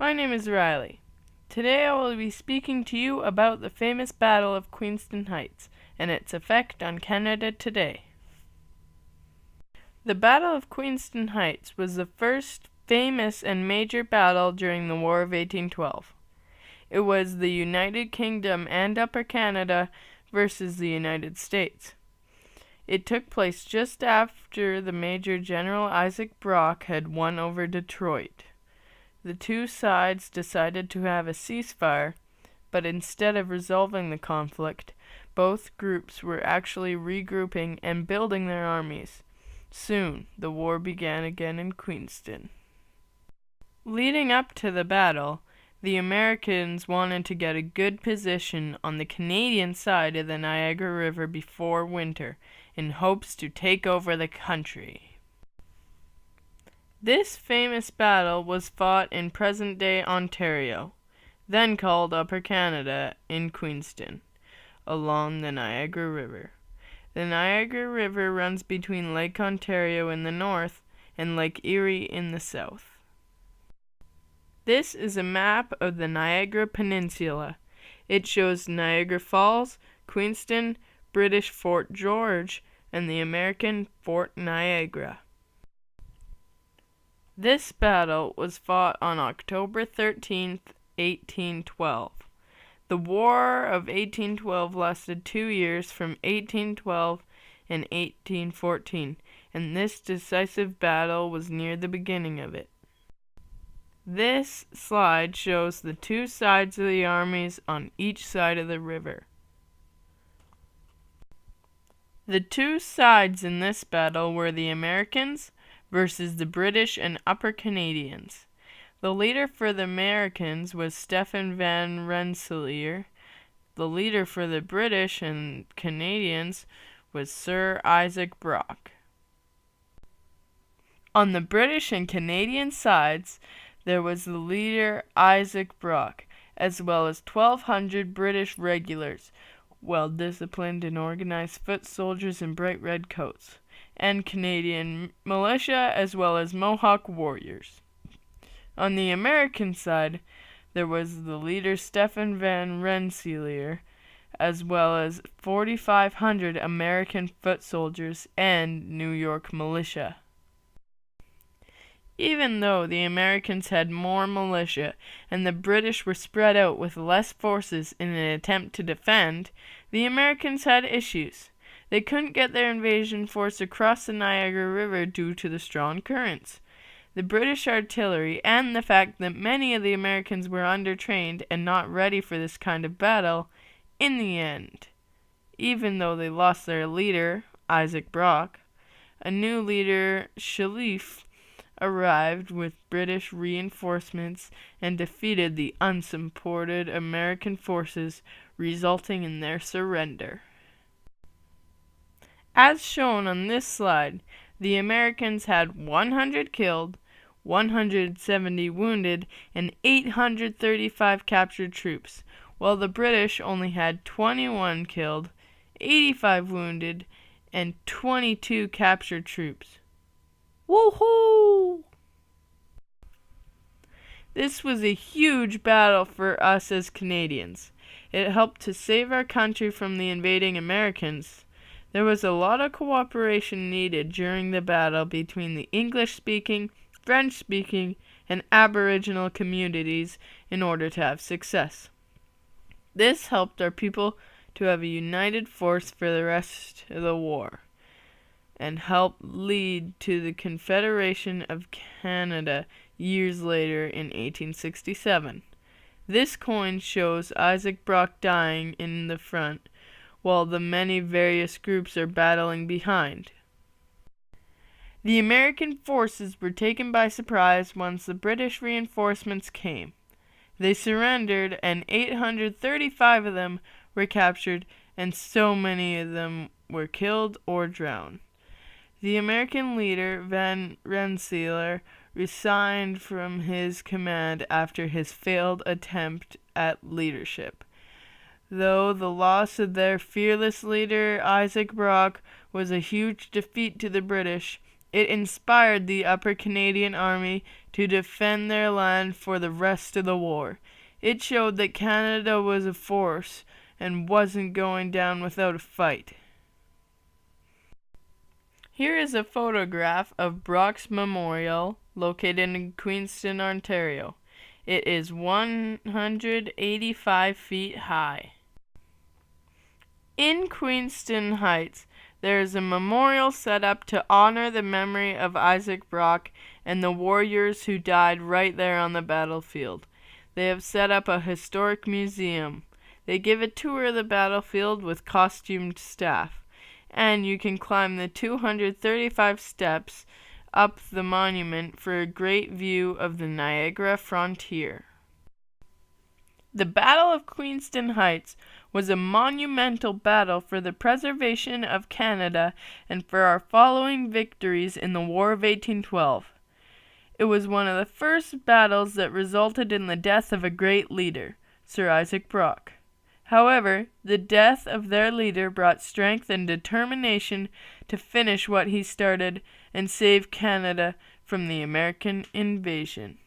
My name is Riley. Today I will be speaking to you about the famous Battle of Queenston Heights and its effect on Canada today. The Battle of Queenston Heights was the first famous and major battle during the War of 1812. It was the United Kingdom and Upper Canada versus the United States. It took place just after the Major General Isaac Brock had won over Detroit. The two sides decided to have a ceasefire, but instead of resolving the conflict, both groups were actually regrouping and building their armies. Soon, the war began again in Queenston. Leading up to the battle, the Americans wanted to get a good position on the Canadian side of the Niagara River before winter, in hopes to take over the country. This famous battle was fought in present-day Ontario, then called Upper Canada, in Queenston, along the Niagara River. The Niagara River runs between Lake Ontario in the north and Lake Erie in the south. This is a map of the Niagara Peninsula. It shows Niagara Falls, Queenston, British Fort George, and the American Fort Niagara. This battle was fought on October 13th, 1812. The War of 1812 lasted 2 years from 1812 and 1814, and this decisive battle was near the beginning of it. This slide shows the two sides of the armies on each side of the river. The two sides in this battle were the Americans versus the British and Upper Canadians. The leader for the Americans was Stephen Van Rensselaer. The leader for the British and Canadians was Sir Isaac Brock. On the British and Canadian sides, there was the leader Isaac Brock, as well as 1,200 British regulars, well-disciplined and organized foot soldiers in bright red coats, and Canadian militia, as well as Mohawk warriors. On the American side, there was the leader Stephen Van Rensselaer, as well as 4,500 American foot soldiers and New York militia. Even though the Americans had more militia and the British were spread out with less forces in an attempt to defend, the Americans had issues. They couldn't get their invasion force across the Niagara River due to the strong currents, the British artillery, and the fact that many of the Americans were undertrained and not ready for this kind of battle. In the end, even though they lost their leader, Isaac Brock, a new leader, Shalif, arrived with British reinforcements and defeated the unsupported American forces, resulting in their surrender. As shown on this slide, the Americans had 100 killed, 170 wounded, and 835 captured troops, while the British only had 21 killed, 85 wounded, and 22 captured troops. Woohoo! This was a huge battle for us as Canadians. It helped to save our country from the invading Americans. There was a lot of cooperation needed during the battle between the English-speaking, French-speaking, and Aboriginal communities in order to have success. This helped our people to have a united force for the rest of the war, and helped lead to the Confederation of Canada years later in 1867. This coin shows Isaac Brock dying in the front, while the many various groups are battling behind. The American forces were taken by surprise once the British reinforcements came. They surrendered, and 835 of them were captured, and so many of them were killed or drowned. The American leader, Van Rensselaer, resigned from his command after his failed attempt at leadership. Though the loss of their fearless leader, Isaac Brock, was a huge defeat to the British, It inspired the Upper Canadian Army to defend their land for the rest of the war. It showed that Canada was a force and wasn't going down without a fight. Here is a photograph of Brock's Memorial, located in Queenston, Ontario. It is 185 feet high. In Queenston Heights, there is a memorial set up to honor the memory of Isaac Brock and the warriors who died right there on the battlefield. They have set up a historic museum. They give a tour of the battlefield with costumed staff, and you can climb the 235 steps up the monument for a great view of the Niagara frontier. The Battle of Queenston Heights was a monumental battle for the preservation of Canada and for our following victories in the War of 1812. It was one of the first battles that resulted in the death of a great leader, Sir Isaac Brock. However, the death of their leader brought strength and determination to finish what he started and save Canada from the American invasion.